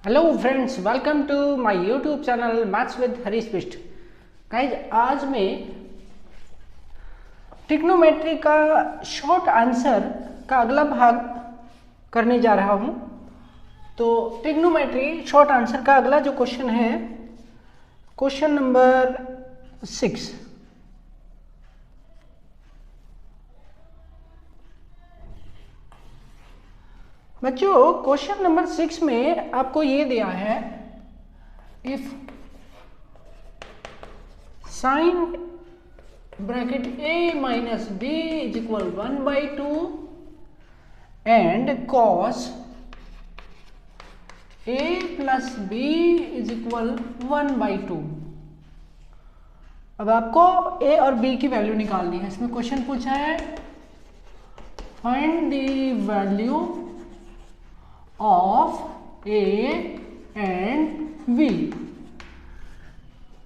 Hello friends, welcome to my YouTube channel maths with Harish Bisht. Guys, आज मैं trigonometry का short answer का अगला भाग करने जा रहा हूं। तो ट्रिग्नोमेट्री शॉर्ट आंसर का अगला जो क्वेश्चन है, क्वेश्चन नंबर 6। बच्चों, क्वेश्चन नंबर 6 में आपको ये दिया है, if sine bracket a minus b is equal 1/2 and cos a plus b is equal 1/2। अब आपको a और b की वैल्यू निकालनी है। इसमें क्वेश्चन पूछा है, find the value of a and b।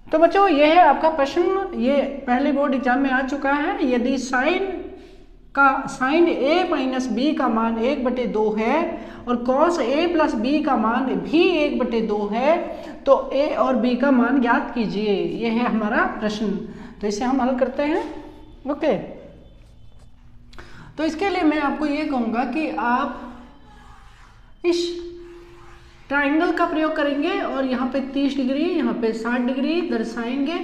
तो बच्चों, ये है आपका प्रश्न। ये पहले बोर्ड एग्जाम में आ चुका है। यदि साइन a माइनस b का मान 1/2 है और cos a प्लस b का मान भी 1/2 है, तो a और b का मान ज्ञात कीजिए। ये है हमारा प्रश्न। तो इसे हम हल करते हैं। ओके, तो इसके लिए मैं आपको ये कहूँगा कि आप इस ट्राइंगल का प्रयोग करेंगे और यहाँ पे 30 डिग्री, यहाँ पे 60 डिग्री दर्शाएंगे।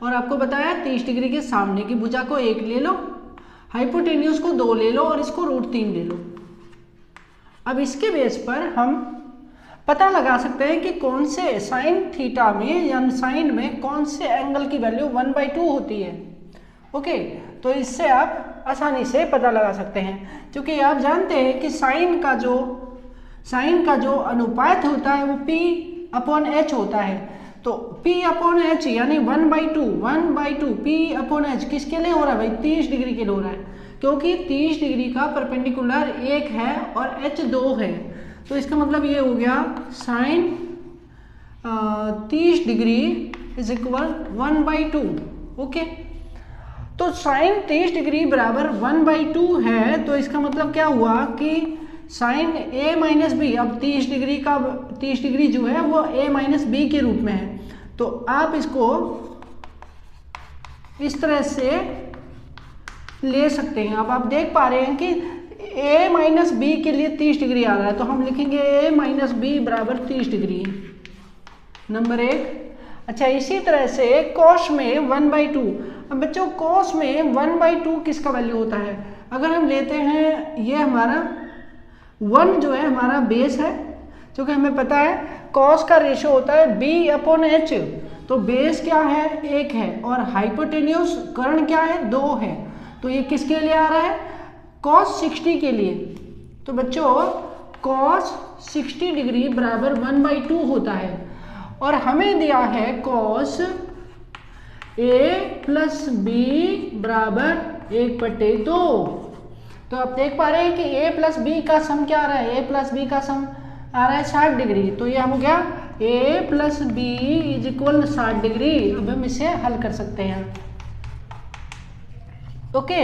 और आपको बताया 30 डिग्री के सामने की भुजा को 1 ले लो, हाइपोटेन्यूज को 2 ले लो और इसको √3 ले लो। अब इसके बेस पर हम पता लगा सकते हैं कि कौन से साइन थीटा में या साइन में कौन से एंगल की वैल्यू 1/2 होती है। ओके, तो इससे आप आसानी से पता लगा सकते हैं, क्योंकि आप जानते हैं कि साइन का जो अनुपात होता है वो P/H होता है। तो P/H यानी 1/2 P/H किसके लिए हो रहा है भाई? 30 डिग्री के लिए हो रहा है, क्योंकि 30 डिग्री का परपेंडिकुलर 1 है और H 2 है। तो इसका मतलब ये हो गया sine 30 degree is equal 1/2। Okay, तो साइन 30 डिग्री बराबर 1/2 है। तो इसका मतलब क्या हुआ कि साइन a माइनस बी, अब 30 डिग्री जो है वो a माइनस बी के रूप में है। तो आप इसको इस तरह से ले सकते हैं। अब आप देख पा रहे हैं कि a माइनस बी के लिए 30 डिग्री आ रहा है, तो हम लिखेंगे a माइनस बी बराबर 30 डिग्री, नंबर 1। अच्छा, इसी तरह से cos में 1/2। अब बच्चों, cos में 1/2 किसका वैल्यू होता है? अगर हम लेते हैं, ये हमारा 1 जो है हमारा बेस है, क्योंकि हमें पता है cos का रेशो होता है B/H। तो बेस क्या है? 1 है और हाइपोटेन्यूज कर्ण क्या है? 2 है। तो ये किसके लिए आ रहा है? cos 60 के लिए। तो बच्चों, cos 60 डिग्री बराबर 1/2 होता है और हमें दिया है cos a प्लस b बराबर 1/2। तो आप देख पा रहे हैं कि a प्लस बी का सम क्या आ रहा है? a प्लस बी का सम आ रहा है 60 डिग्री। तो ये हो गया a plus B is equal 60 degree. अब हम इसे हल कर सकते हैं। ओके,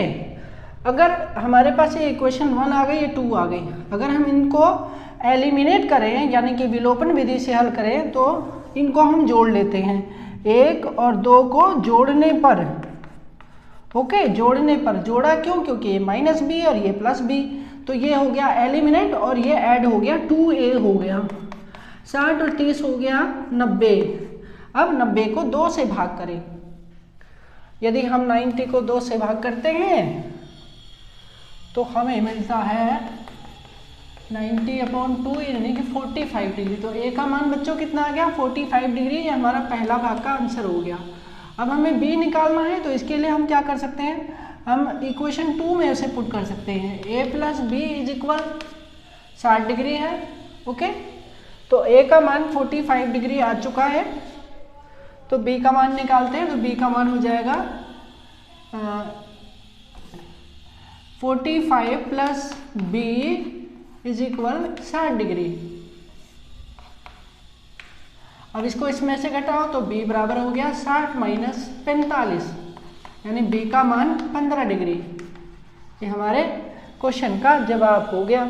अगर हमारे पास ये इक्वेशन 1 आ गई, ये 2 आ गई, अगर हम इनको एलिमिनेट करें यानी कि विलोपन विधि से हल करें, तो इनको हम जोड़ लेते हैं। 1 और 2 को जोड़ने पर, ओके, जोड़ने पर, जोड़ा क्यों? क्योंकि ये माइनस बी और ये प्लस बी, तो ये हो गया एलिमिनेट और ये ऐड हो गया, 2a हो गया। 60 और 30 हो गया 90। अब 90 को 2 से भाग करें। यदि हम 90 को 2 से भाग करते हैं तो हमें मिलता है 90/2 यानी कि 45 डिग्री। तो a का मान बच्चों कितना आ गया? 45 डिग्री। ये हमारा पहला भाग का आंसर हो गया। अब हमें b निकालना है, तो इसके लिए हम क्या कर सकते हैं? हम इक्वेशन 2 में उसे पुट कर सकते हैं। a plus B is equal 60 degree है। ओके, तो a का मान 45 डिग्री आ चुका है, तो b का मान निकालते हैं। तो b का मान हो जाएगा 45 plus b is equal 60 degree. अब इसको इसमें से घटाओ तो b बराबर हो गया 60 माइनस 45, यानी b का मान 15 डिग्री। ये हमारे क्वेश्चन का जवाब हो गया।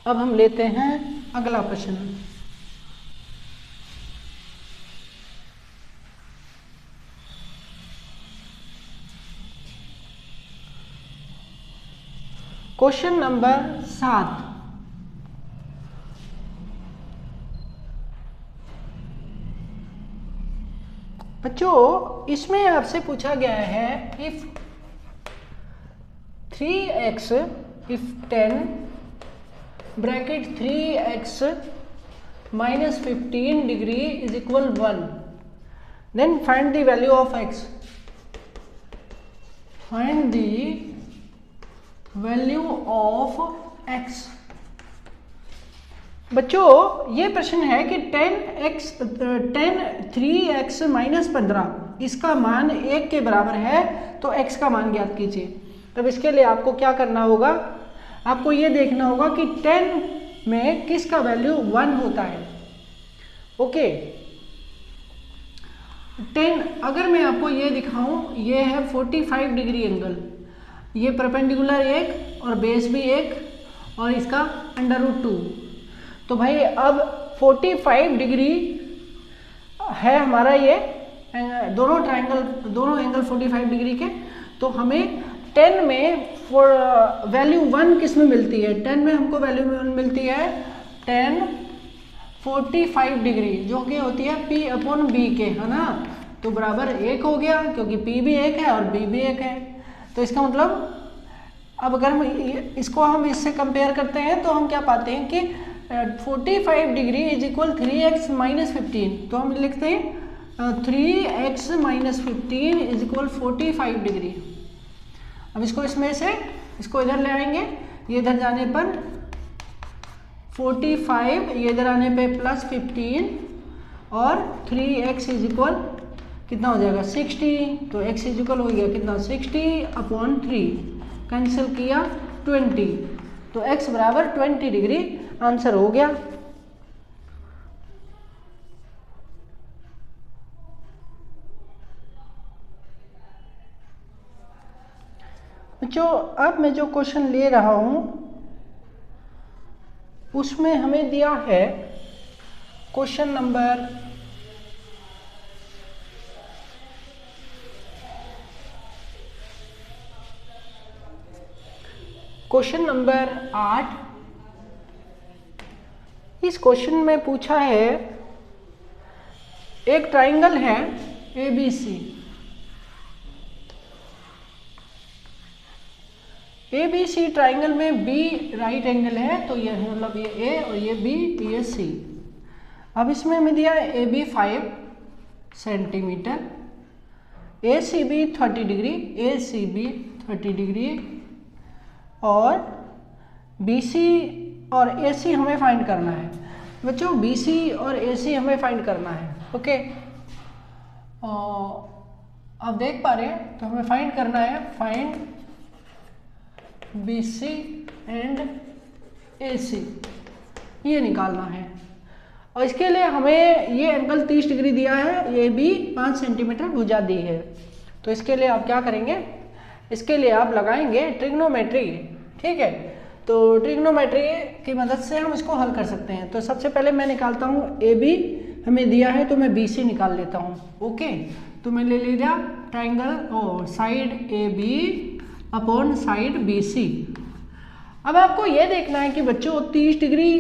अब हम लेते हैं अगला प्रश्न। Question number 7। बच्चों इसमें आपसे पूछा गया है if 3x if 10 bracket 3x minus 15 degree is equal 1, then find the value of x. Find the value of x। बच्चों ये प्रश्न है कि 3x माइनस 15 इसका मान 1 के बराबर है, तो x का मान ज्ञात कीजिए। तब इसके लिए आपको क्या करना होगा, आपको ये देखना होगा कि 10 में किसका वैल्यू 1 होता है। ओके 10 अगर मैं आपको ये दिखाऊं, ये है 45 डिग्री एंगल, ये परपेंडिकुलर एक और बेस भी एक और इसका √2। तो भाई अब 45 डिग्री है हमारा ये दोनों एंगल 45 डिग्री के। तो हमें 10 में वैल्यू 1 किस में मिलती है, 10 में हमको वैल्यू 1 मिलती है 10 45 डिग्री जो कि होती है P/B के, है ना। तो बराबर 1 हो गया क्योंकि P भी 1 है और B भी 1 है। तो इसका मतलब अब अगर हम इसको इससे कंपेयर करते हैं तो हम क्या पाते हैं कि 45 degree is equal 3x minus 15। तो हम लिखते हैं 3x minus 15 is equal 45 degree. अब इसको इसमें से इसको इधर ले आएंगे, ये इधर जाने पर 45, ये इधर आने पे प्लस 15 और 3x इज इक्वल कितना हो जाएगा 60। तो x इज इक्वल हो गया कितना 60/3, कैंसिल किया 20, तो x बराबर 20 डिग्री आंसर हो गया। जो अब मैं जो क्वेश्चन ले रहा हूं उसमें हमें दिया है क्वेश्चन नंबर 8। इस क्वेश्चन में पूछा है एक ट्राइंगल है ABC। ABC ट्राइंगल में B राइट एंगल है, तो ये मतलब ये A और ये B, ये C। अब इसमें हमें दिया AB 5 centimetre, ACB 30 degree, ACB 30 degree और BC और AC हमें फाइंड करना है। बच्चों BC और AC हमें फाइंड करना है। ओके आप देख पा रहे हैं, तो हमें फाइंड करना है, फाइंड BC एंड AC, ये निकालना है। और इसके लिए हमें ये एंगल 30 डिग्री दिया है, ये भी 5 सेंटीमीटर भुजा दी है। तो इसके लिए आप क्या करेंगे, इसके लिए आप लगाएंगे ट्रिग्नोमेट्री। ठीक है, तो ट्रिग्नोमेट्री की मदद से हम इसको हल कर सकते हैं। तो सबसे पहले मैं निकालता हूँ AB हमें दिया है, तो मैं BC निकाल लेता हूँ। ओके तो मैं ले लिया ट्राइंगल और side AB upon side BC। अब आपको ये देखना है कि बच्चों 30 डिग्री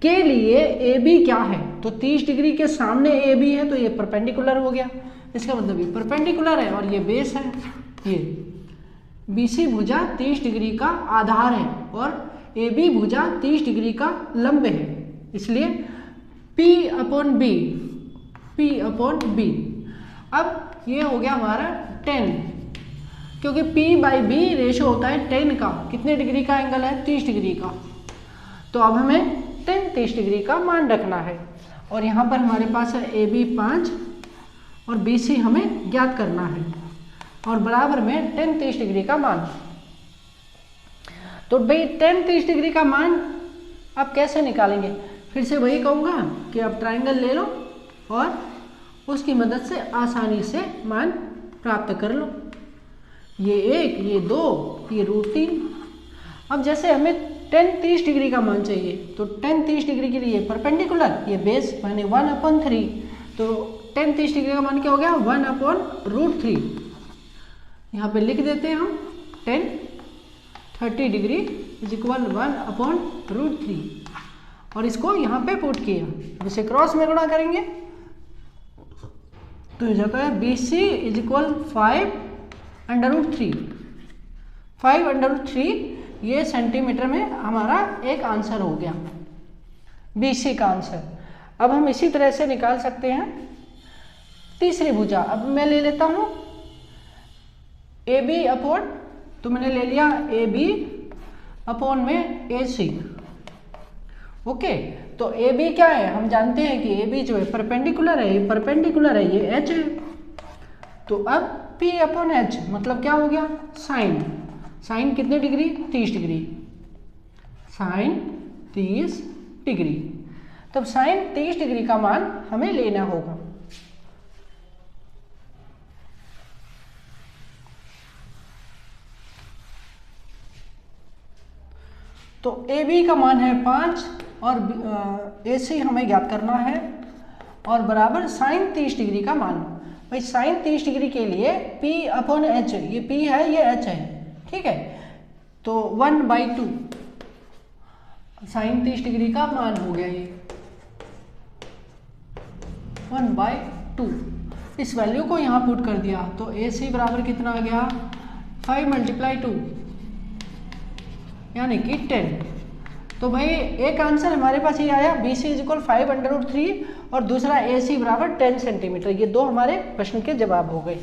के लिए AB क्या है। तो 30 डिग्री के सामने AB है, तो ये परपेंडिकुलर हो गया, इसका मतलब ये परपेंडिकुलर है और ये बेस है। ये BC भुजा 30 डिग्री का आधार है और AB भुजा 30 डिग्री का लंब है, इसलिए P/B। अब ये हो गया हमारा 10, क्योंकि P/B रेशो होता है 10 का। कितने डिग्री का एंगल है, 30 डिग्री का। तो अब हमें 30 डिग्री का मान रखना है और यहाँ पर हमारे पास है AB 5 और BC हमें ज्ञात करना है और बराबर में 30 डिग्री का मान। तो भाई 30 डिग्री का मान आप कैसे निकालेंगे, फिर से वही कहूँगा कि आप ट्राइंगल ले लो और उसकी मदद से आसानी से मान प्राप्त कर लो। ये 1, ये 2, ये √3। अब जैसे हमें tan 30 डिग्री का मान चाहिए। तो tan 30 डिग्री के लिए परपेंडिकुलर, ये बेस माने 1/3, तो tan 30 डिग्री का मान क्या हो गया 1/√3। यहाँ पे लिख देते हैं हम tan 30 डिग्री इज इक्वल 1/√3 और इसको यहाँ पे पुट किया। अब इसे क्रॉस में गुणा करेंगे तो जाता है BC इज इक्वल 5/√3। 5/√3 ये सेंटीमीटर में हमारा एक आंसर हो गया, BC का आंसर। अब हम इसी तरह से निकाल सकते हैं तीसरी भुजा। अब मैं ले लेता हूँ AB अपॉन, तो मैंने ले लिया AB अपॉन में AC। ओके, तो AB क्या है, हम जानते हैं कि AB जो है परपेंडिकुलर है, ये परपेंडिकुलर है, ये H है। तो अब P/H मतलब क्या हो गया साइन। साइन कितने डिग्री 30 डिग्री, साइन 30 डिग्री। तब साइन 30 डिग्री का मान हमें लेना होगा। तो AB का मान है 5 और AC हमें ज्ञात करना है और बराबर साइन 30 डिग्री का मान। भाई साइन 30 डिग्री के लिए P/H, ये P है ये H है, ठीक है, तो 1/2 साइन 30 डिग्री का मान हो गया ये 1/2। इस वैल्यू को यहाँ पुट कर दिया तो AC बराबर कितना आ गया 5 × 2 यानी कि 10। तो भाई एक आंसर हमारे पास ये आया BC इज इक्वल 5/√3 और दूसरा AC बराबर 10 सेंटीमीटर। ये दो हमारे प्रश्न के जवाब हो गए।